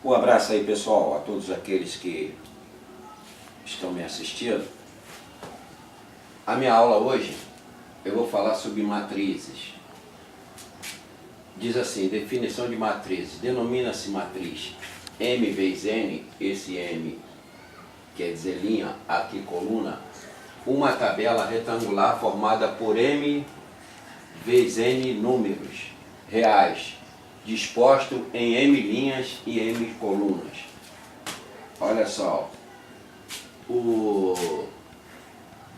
Um abraço aí, pessoal, a todos aqueles que estão me assistindo. A minha aula hoje, eu vou falar sobre matrizes. Diz assim, definição de matrizes. Denomina-se matriz M vezes N, esse M quer dizer linha, aqui coluna, uma tabela retangular formada por M vezes N números reais, disposto em M linhas e M colunas. Olha só,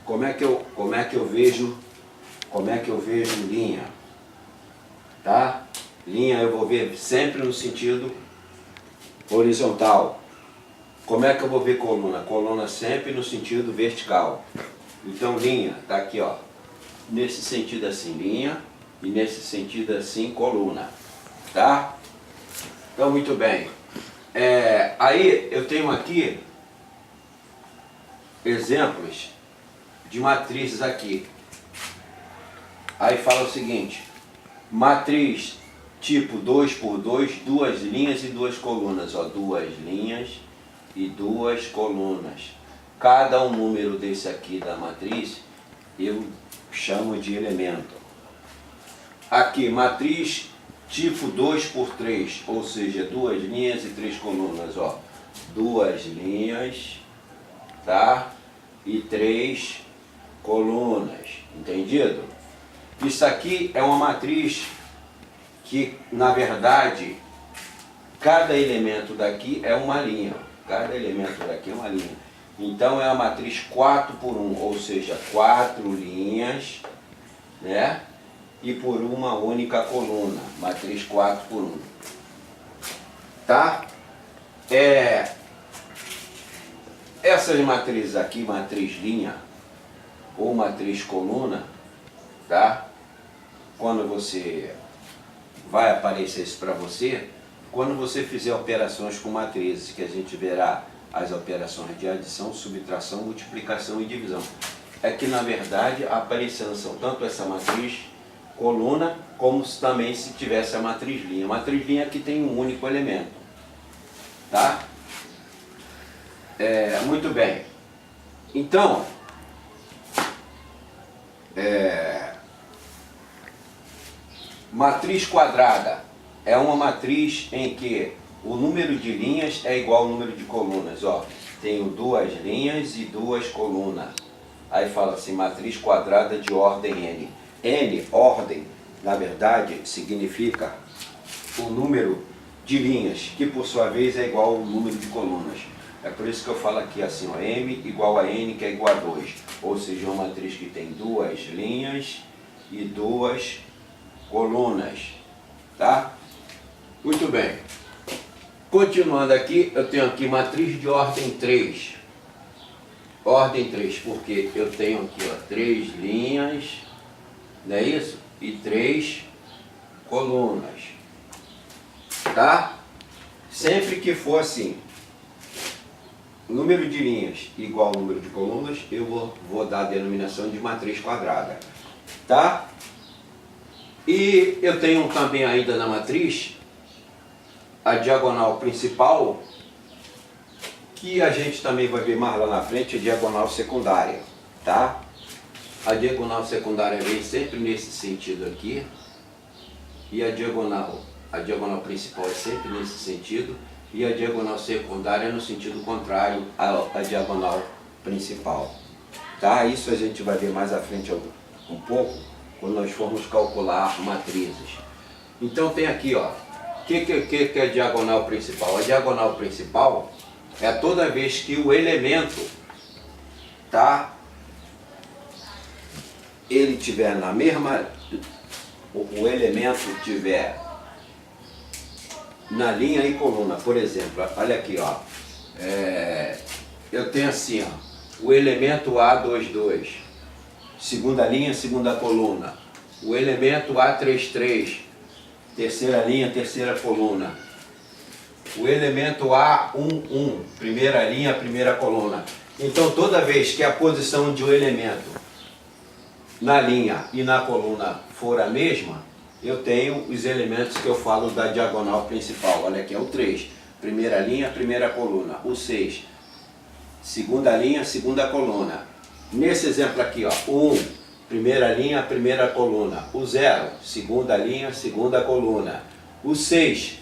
como é que eu vejo linha, tá? Linha eu vou ver sempre no sentido horizontal. Como é que eu vou ver coluna? Coluna sempre no sentido vertical. Então linha, tá aqui ó, nesse sentido assim linha e nesse sentido assim coluna, tá? Então muito bem. Aí eu tenho aqui exemplos de matrizes aqui. Aí fala o seguinte, matriz tipo 2×2, duas linhas e duas colunas, ó, duas linhas e duas colunas. Cada um número desse aqui da matriz eu chamo de elemento. Aqui, matriz tipo 2×3, ou seja, duas linhas e três colunas, ó, duas linhas, tá? E três colunas, entendido? Isso aqui é uma matriz que, na verdade, cada elemento daqui é uma linha. Cada elemento daqui é uma linha. Então é a matriz 4×1, ou seja, 4 linhas, né? E por uma única coluna, matriz 4×1. Tá? Essas matrizes aqui, matriz linha ou matriz coluna, tá? Quando você vai aparecer isso para você, quando você fizer operações com matrizes, que a gente verá as operações de adição, subtração, multiplicação e divisão. É que na verdade aparecendo são tanto essa matriz coluna, como também se tivesse a matriz linha. A matriz linha aqui tem um único elemento, tá? Muito bem. Então, matriz quadrada é uma matriz em que o número de linhas é igual ao número de colunas. Ó, tenho duas linhas e duas colunas. Aí fala assim, matriz quadrada de ordem N. N, ordem, na verdade, significa o número de linhas, que por sua vez é igual ao número de colunas. É por isso que eu falo aqui assim, ó, M igual a N, que é igual a 2. Ou seja, uma matriz que tem duas linhas e duas colunas. Tá? Muito bem. Continuando aqui, eu tenho aqui matriz de ordem 3. Ordem 3, porque eu tenho aqui ó, 3 linhas, não é isso? E 3 colunas. Tá? Sempre que for assim, número de linhas igual ao número de colunas, eu vou dar a denominação de matriz quadrada. Tá? E eu tenho também ainda na matriz a diagonal principal, que a gente também vai ver mais lá na frente, a diagonal secundária, tá? A diagonal secundária vem sempre nesse sentido aqui, e a diagonal principal é sempre nesse sentido, e a diagonal secundária é no sentido contrário à diagonal principal, tá? Isso a gente vai ver mais à frente um pouco, quando nós formos calcular matrizes. Então tem aqui, ó, o que é a diagonal principal? A diagonal principal é toda vez que o elemento, tá? Ele tiver na mesma, o elemento tiver na linha e coluna. Por exemplo, olha aqui, ó, eu tenho assim, ó, o elemento A22, segunda linha, segunda coluna. O elemento A33, terceira linha, terceira coluna. O elemento A11, primeira linha, primeira coluna. Então toda vez que a posição de um elemento na linha e na coluna for a mesma, eu tenho os elementos que eu falo da diagonal principal. Olha aqui, é o 3. primeira linha, primeira coluna. O 6, segunda linha, segunda coluna. Nesse exemplo aqui, ó, o 1, primeira linha, primeira coluna. O 0, segunda linha, segunda coluna. O 6,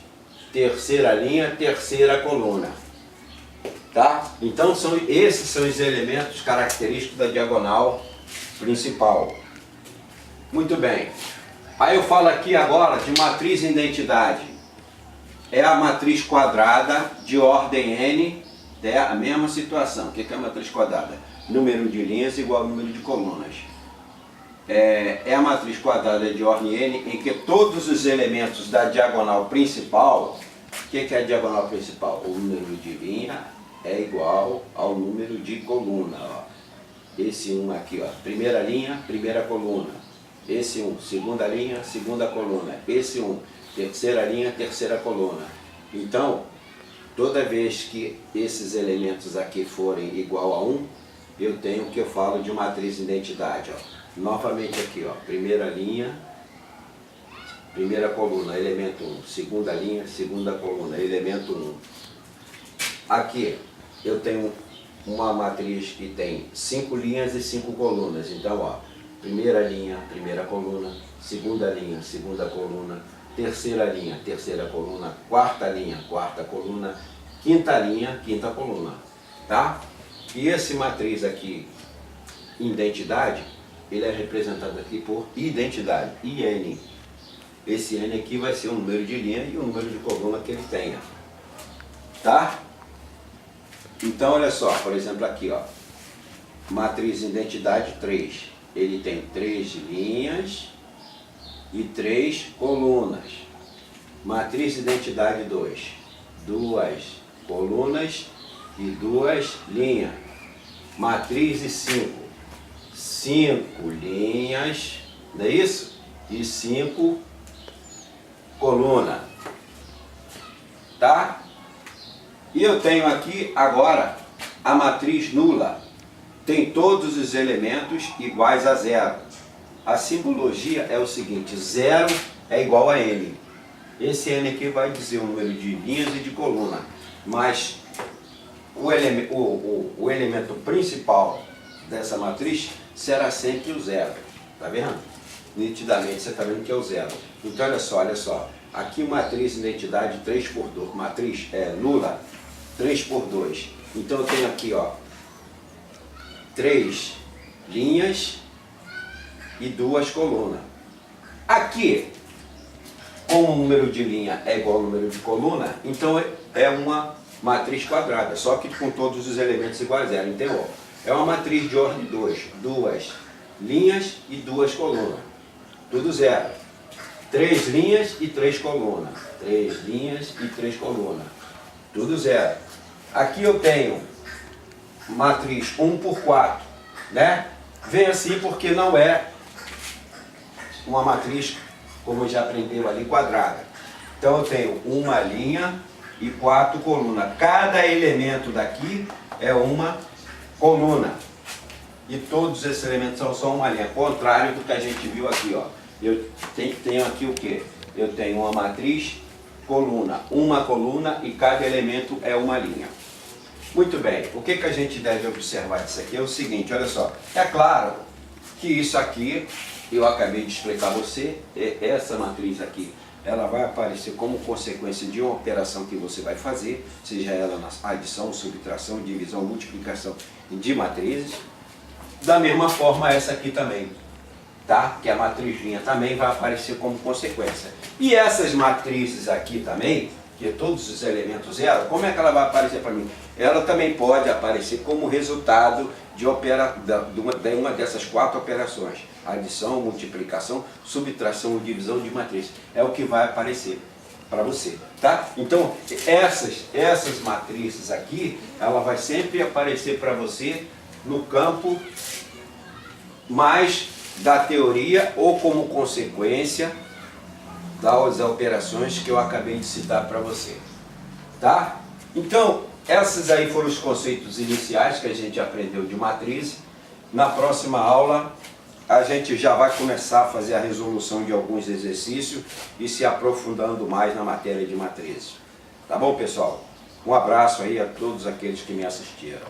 terceira linha, terceira coluna. Tá? Então esses são os elementos característicos da diagonal principal. Muito bem. Aí eu falo aqui agora de matriz e identidade. É a matriz quadrada de ordem n, é a mesma situação. O que é a matriz quadrada? Número de linhas igual ao número de colunas. É a matriz quadrada de ordem n em que todos os elementos da diagonal principal, o que é a diagonal principal? O número de linha é igual ao número de coluna. Ó. Esse 1 aqui, ó, primeira linha, primeira coluna. Esse 1, segunda linha, segunda coluna. Esse 1, terceira linha, terceira coluna. Então, toda vez que esses elementos aqui forem igual a 1, eu tenho o que eu falo de matriz de identidade. Ó. Novamente aqui, ó, primeira linha, primeira coluna, elemento 1. Segunda linha, segunda coluna, elemento 1. Aqui eu tenho uma matriz que tem 5 linhas e 5 colunas. Então, ó, primeira linha, primeira coluna, segunda linha, segunda coluna, terceira linha, terceira coluna, quarta linha, quarta coluna, quinta linha, quinta coluna, tá? E esse matriz aqui, identidade, ele é representado aqui por identidade, IN. Esse N aqui vai ser o número de linha e o número de coluna que ele tenha, tá? Então, olha só, por exemplo aqui, ó, matriz identidade 3. Ele tem 3 linhas e 3 colunas. Matriz identidade 2. 2 colunas e 2 linhas. Matriz 5. 5 linhas, não é isso? E 5 colunas. Tá? E eu tenho aqui agora a matriz nula. Tem todos os elementos iguais a zero. A simbologia é o seguinte: 0 é igual a n. Esse n aqui vai dizer o número de linhas e de coluna. Mas o elemento principal dessa matriz será sempre o 0. Tá vendo? Nitidamente você está vendo que é o 0. Então olha só. Aqui matriz identidade 3 por 2. Matriz nula 3 por 2. Então eu tenho aqui, ó, 3 linhas e 2 colunas. Aqui, como o número de linha é igual ao número de coluna, então é uma matriz quadrada, só que com todos os elementos iguais a zero. Então, ó, é uma matriz de ordem 2. 2 linhas e 2 colunas. Tudo zero. 3 linhas e 3 colunas. 3 linhas e 3 colunas. Tudo zero. Aqui eu tenho matriz 1 por 4, né? Vem assim porque não é uma matriz, como já aprendeu ali, quadrada. Então eu tenho uma linha e 4 colunas. Cada elemento daqui é uma coluna. E todos esses elementos são só uma linha. Contrário do que a gente viu aqui, ó. Eu tenho aqui o quê? Eu tenho uma matriz, coluna, uma coluna e cada elemento é uma linha. Muito bem, o que a gente deve observar disso aqui é o seguinte, olha só. É claro que isso aqui, eu acabei de explicar a você, essa matriz aqui, ela vai aparecer como consequência de uma operação que você vai fazer, seja ela na adição, subtração, divisão, multiplicação de matrizes. Da mesma forma essa aqui também, tá? Que a matriz linha também vai aparecer como consequência. E essas matrizes aqui também, que todos os elementos zero, como é que ela vai aparecer para mim? Ela também pode aparecer como resultado de uma dessas 4 operações. Adição, multiplicação, subtração ou divisão de matriz. É o que vai aparecer para você, tá? Então, essas matrizes aqui, ela vai sempre aparecer para você no campo mais da teoria ou como consequência das operações que eu acabei de citar para você, tá? Então, esses aí foram os conceitos iniciais que a gente aprendeu de matriz. Na próxima aula, a gente já vai começar a fazer a resolução de alguns exercícios e se aprofundando mais na matéria de matrizes. Tá bom, pessoal? Um abraço aí a todos aqueles que me assistiram.